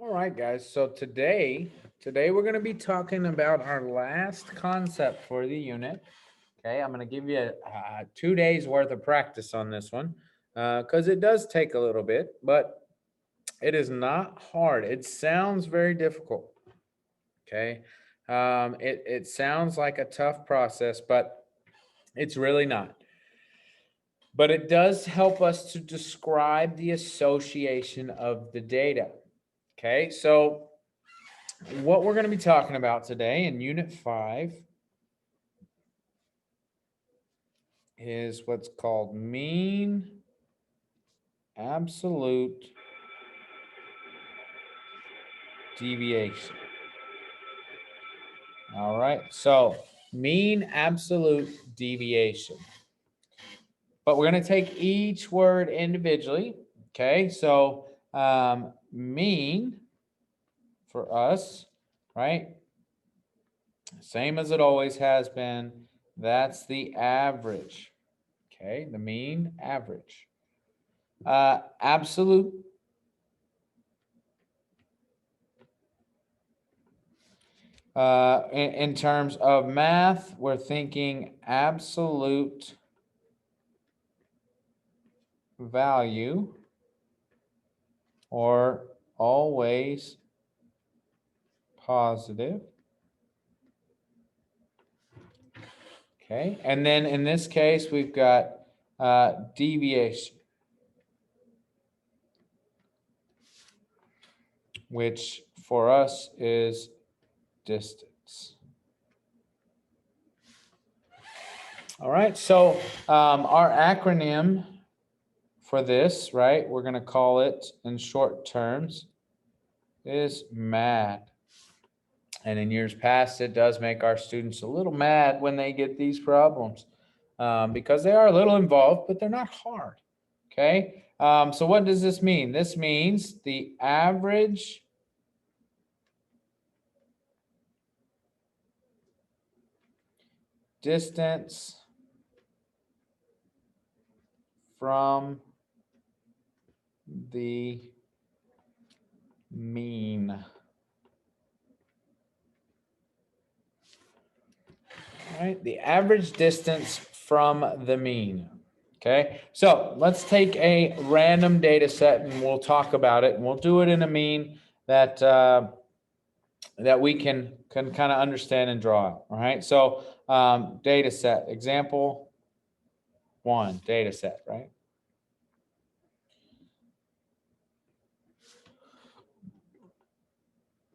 All right, guys. So today we're going to be talking about our last concept for the unit. Okay, I'm going to give you 2 days worth of practice on this one because it does take a little bit, but it is not hard. It sounds very difficult. Okay, it sounds like a tough process, but it's really not. But it does help us to describe the association of the data. Okay, so what we're going to be talking about today in Unit 5 is what's called mean absolute deviation. All right, so mean absolute deviation. But we're going to take each word individually. Okay, so mean for us, right? Same as it always has been. That's the average. Okay, the mean average. Absolute. In terms of math, we're thinking absolute value or always positive. Okay, and then in this case, we've got deviation, which for us is distance. All right, so our acronym for this, right, we're going to call it in short terms, is M.A.D. And in years past, it does make our students a little mad when they get these problems because they are a little involved, but they're not hard. Okay, so what does this mean? This means the average distance from the mean. All right, the average distance from the mean. Okay, so let's take a random data set and we'll talk about it, and we'll do it in a mean that that we can kind of understand and draw out. All right, so data set, example 1, data set, right?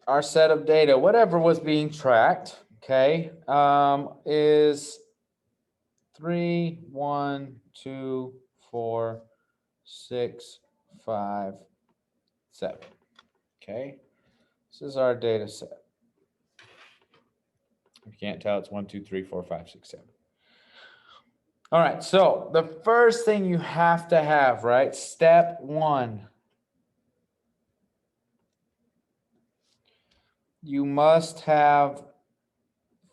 Our set of data, whatever was being tracked, okay, is 3, 1, 2, 4, 6, 5, 7. Okay, this is our data set. If you can't tell, it's 1, 2, 3, 4, 5, 6, 7. All right, so the first thing you have to have, right? Step 1. You must have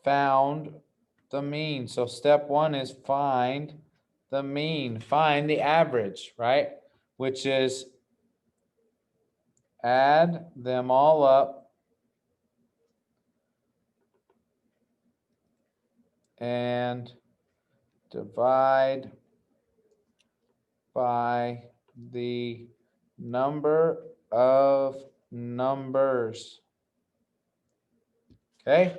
found the mean. So step 1 is find the mean, find the average, right? Which is add them all up and divide by the number of numbers. Okay,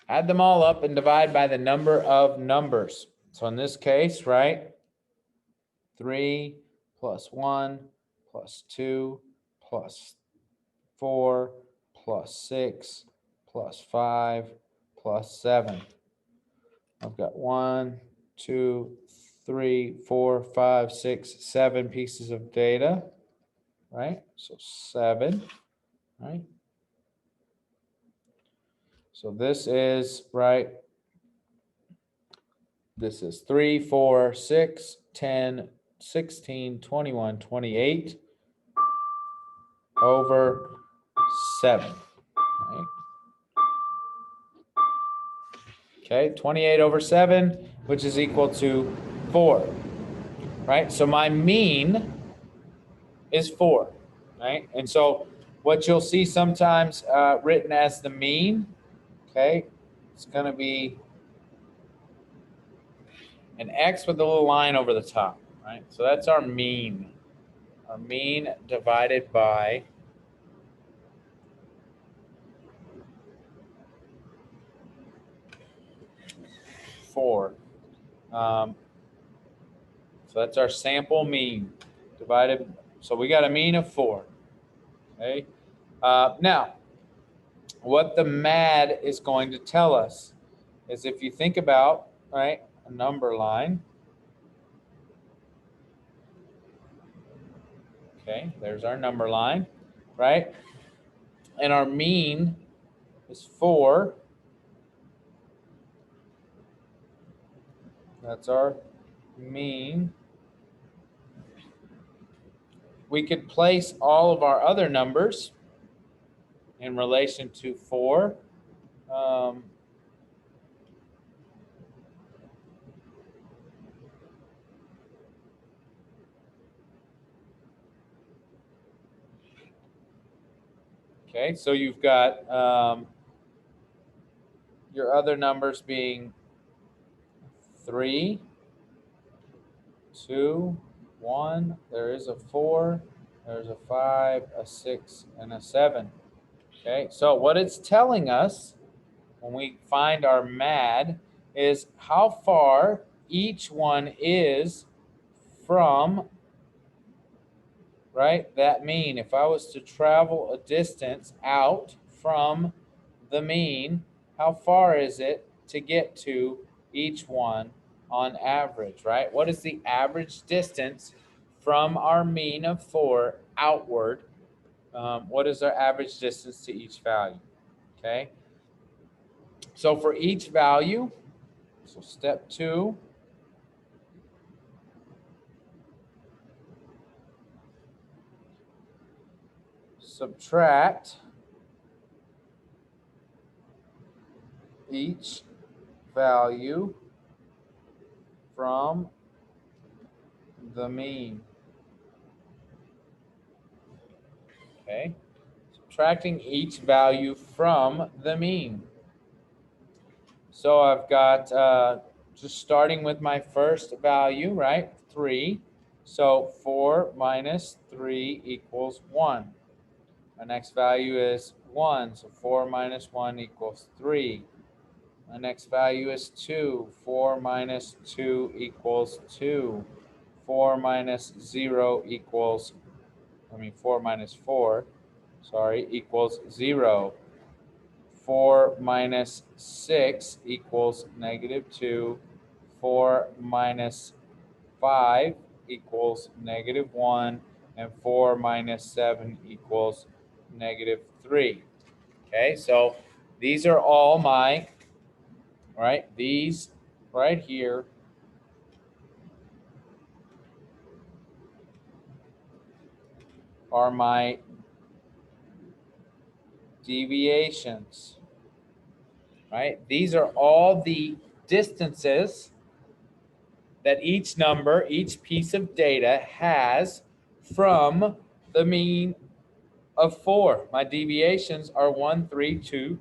add them all up and divide by the number of numbers. So in this case, right, 3 plus 1 plus 2 plus 4 plus 6 plus 5 plus 7. I've got 1, 2, 3, 4, 5, 6, 7 pieces of data, right? So 7, right? So this is, right, this is 3, 4, 6, 10, 16, 21, 28 over 7, right? Okay, 28 over 7, which is equal to 4, right? So my mean is 4, right? And so What you'll see sometimes written as the mean, okay, it's going to be an X with a little line over the top, right? So that's our mean. Our mean divided by 4. So that's our sample mean divided. So we got a mean of 4. Okay. Now, what the M.A.D is going to tell us is if you think about, right, a number line. Okay, there's our number line, right? And our mean is 4. That's our mean. We could place all of our other numbers in relation to 4. Okay, so you've got your other numbers being 3, 2, 1. There is a 4. There's a 5, a 6, and a 7. Okay, so what it's telling us when we find our M.A.D is how far each one is from, right, that mean. If I was to travel a distance out from the mean, how far is it to get to each one on average, right? What is the average distance from our mean of 4 outward? What is our average distance to each value? Okay. So for each value, so step 2, subtract each value from the mean. Okay, subtracting each value from the mean. So I've got just starting with my first value, right? 3. So 4 minus 3 equals 1. My next value is 1. So 4 minus 1 equals 3. My next value is 2. 4 minus 2 equals 2. 4 minus 0 equals, 4 minus 4, sorry, equals 0. 4 minus 6 equals -2. 4 minus 5 equals -1. And 4 minus 7 equals -3. Okay, so these are all my, right, these right here are my deviations, right? These are all the distances that each number, each piece of data has from the mean of 4. My deviations are 1, 3, 2,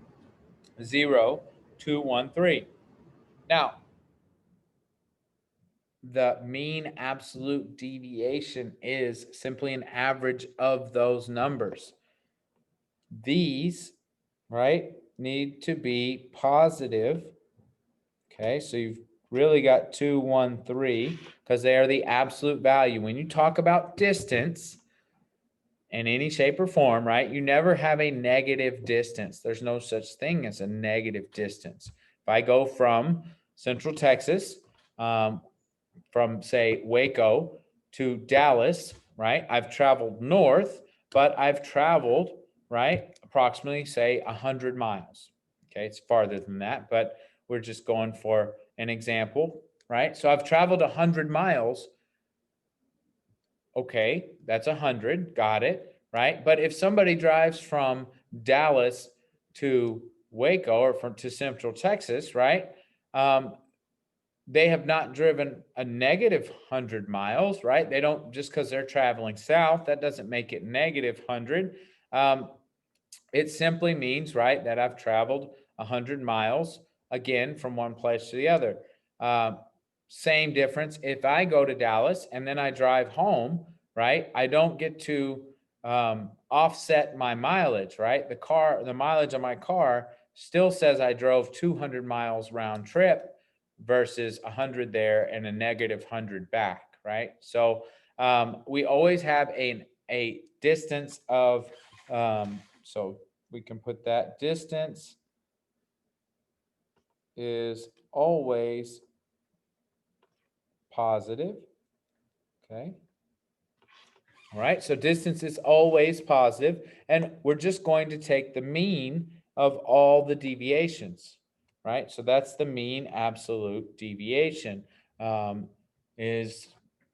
0, 2, 1, 3. Now, the mean absolute deviation is simply an average of those numbers. These, right, need to be positive. Okay, so you've really got 2, 1, 3 because they are the absolute value. When you talk about distance in any shape or form, right, you never have a negative distance. There's no such thing as a negative distance. If I go from Central Texas, from say Waco to Dallas, right, I've traveled north, but I've traveled, right, approximately say 100 miles. Okay, it's farther than that, but we're just going for an example, right? So I've traveled 100 miles. Okay, that's 100, got it, right? But if somebody drives from Dallas to Waco or to Central Texas, right? They have not driven a negative 100 miles, right? They don't, just because they're traveling south, that doesn't make it negative 100. It simply means, right, that I've traveled 100 miles, again, from one place to the other. Um, Same difference. If I go to Dallas and then I drive home, right, I don't get to offset my mileage, right? The mileage on my car still says I drove 200 miles round trip versus 100 there and a negative 100 back, right? So we always have a distance of, so we can put that distance is always positive, okay? All right, so distance is always positive, and we're just going to take the mean of all the deviations, right? So that's the mean absolute deviation, is,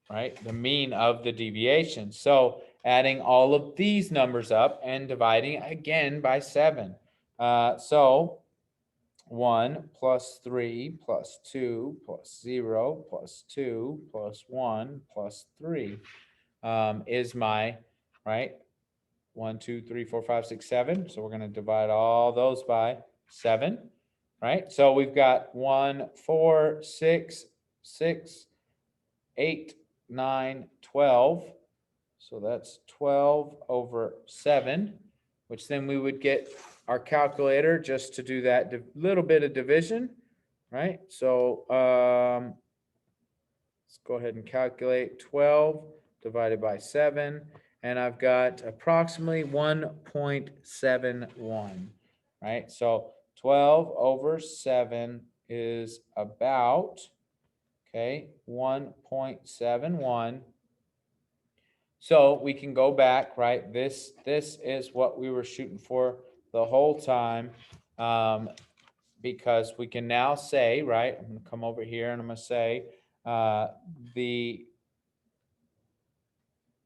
right, the mean of the deviation. So adding all of these numbers up and dividing again by 7. So 1 plus 3 plus 2 plus 0 plus 2 plus 1 plus 3 is my, right, 1, 2, 3, 4, 5, 6, 7. So we're going to divide all those by 7, right? So we've got 1, 4, 6, 6, 8, 9, 12. So that's 12 over 7, which then we would get our calculator just to do that little bit of division, right? So let's go ahead and calculate 12 divided by 7. And I've got approximately 1.71, right? So 12 over 7 is about, okay, 1.71. So we can go back, right? This is what we were shooting for the whole time, because we can now say, right? I'm going to come over here and I'm going to say the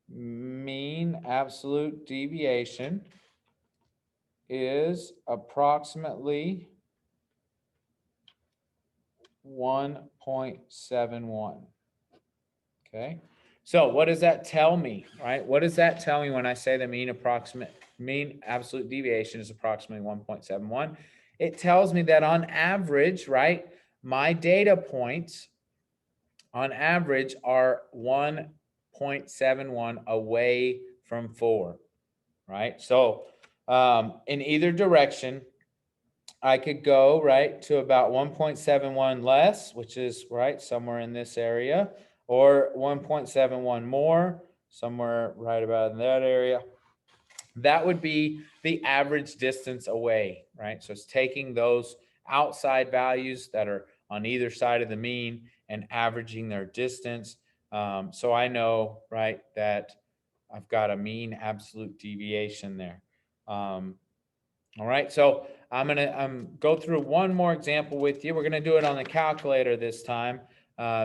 mean absolute deviation is approximately 1.71. Okay. So what does that tell me, right? What does that tell me when I say the mean absolute deviation is approximately 1.71? It tells me that on average, right, my data points on average are 1.71 away from 4, right? So in either direction, I could go, right, to about 1.71 less, which is, right, somewhere in this area, or 1.71 more, somewhere right about in that area. That would be the average distance away, right? So it's taking those outside values that are on either side of the mean and averaging their distance. So I know, right, that I've got a mean absolute deviation there. All right, so I'm gonna go through one more example with you. We're gonna do it on the calculator this time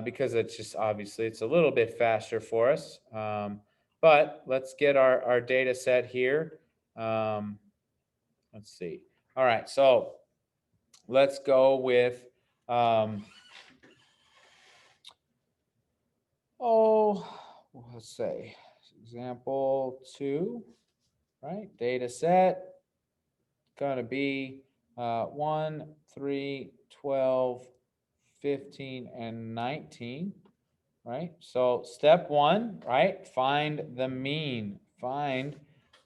because it's just obviously it's a little bit faster for us. But let's get our data set here. Let's see. All right, so let's go with let's say example 2, right? Data set gonna be 1, 3, 12, 15, and 19, right? So step 1, right? Find the mean. Find,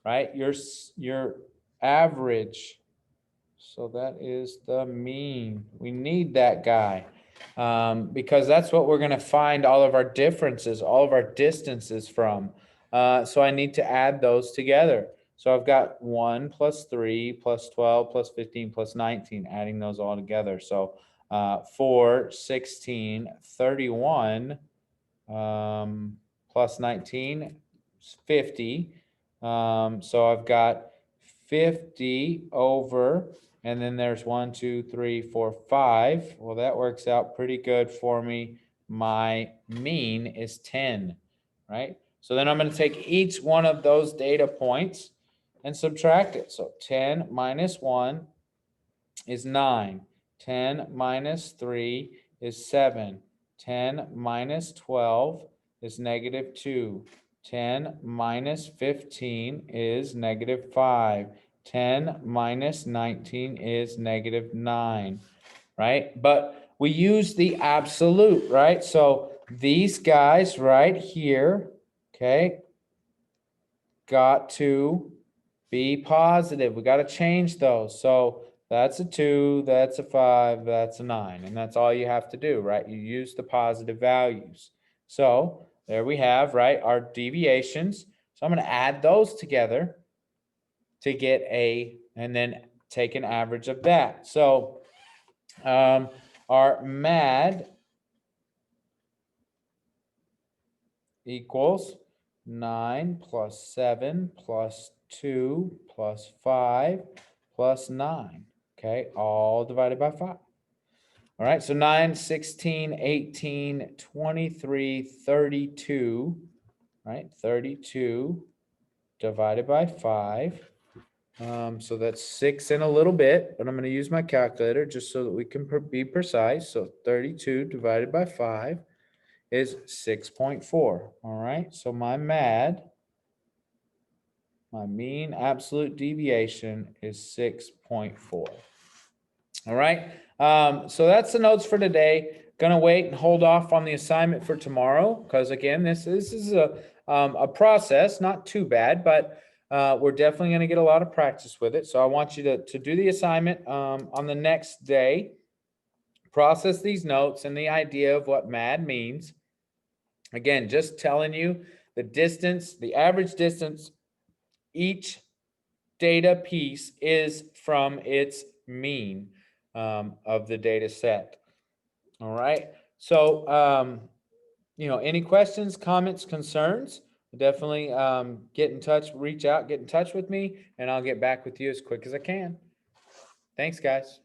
right, your average. So that is the mean. We need that guy because that's what we're going to find all of our differences, all of our distances from. So I need to add those together. So I've got 1 plus 3 plus 12 plus 15 plus 19, adding those all together. So 4, 16, 31 plus 19 is 50. So I've got 50 over, and then there's 1, 2, 3, 4, 5. Well, that works out pretty good for me. My mean is 10, right? So then I'm going to take each one of those data points and subtract it. So 10 minus 1 is 9. 10 minus 3 is 7. 10 minus 12 is negative 2. 10 minus 15 is negative 5. 10 minus 19 is negative 9, right? But we use the absolute, right? So these guys right here, okay, got to be positive. We got to change those. So that's a 2, that's a 5, that's a 9. And that's all you have to do, right? You use the positive values. So there we have, right, our deviations. So I'm going to add those together to get and then take an average of that. So our M.A.D equals 9 plus 7 plus 2 plus 5 plus 9. Okay, all divided by 5. All right, so 9, 16, 18, 23, 32, right? 32 divided by 5. So that's 6 and a little bit, but I'm going to use my calculator just so that we can be precise. So 32 divided by 5 is 6.4. All right, so my M.A.D, my mean absolute deviation, is 6.4. All right, so that's the notes for today. Gonna wait and hold off on the assignment for tomorrow because again, this is a process, not too bad, but we're definitely gonna get a lot of practice with it. So I want you to do the assignment on the next day, process these notes and the idea of what M.A.D means. Again, just telling you the distance, the average distance each data piece is from its mean of the data set. All right. So, any questions, comments, concerns, definitely get in touch, reach out, get in touch with me, and I'll get back with you as quick as I can. Thanks, guys.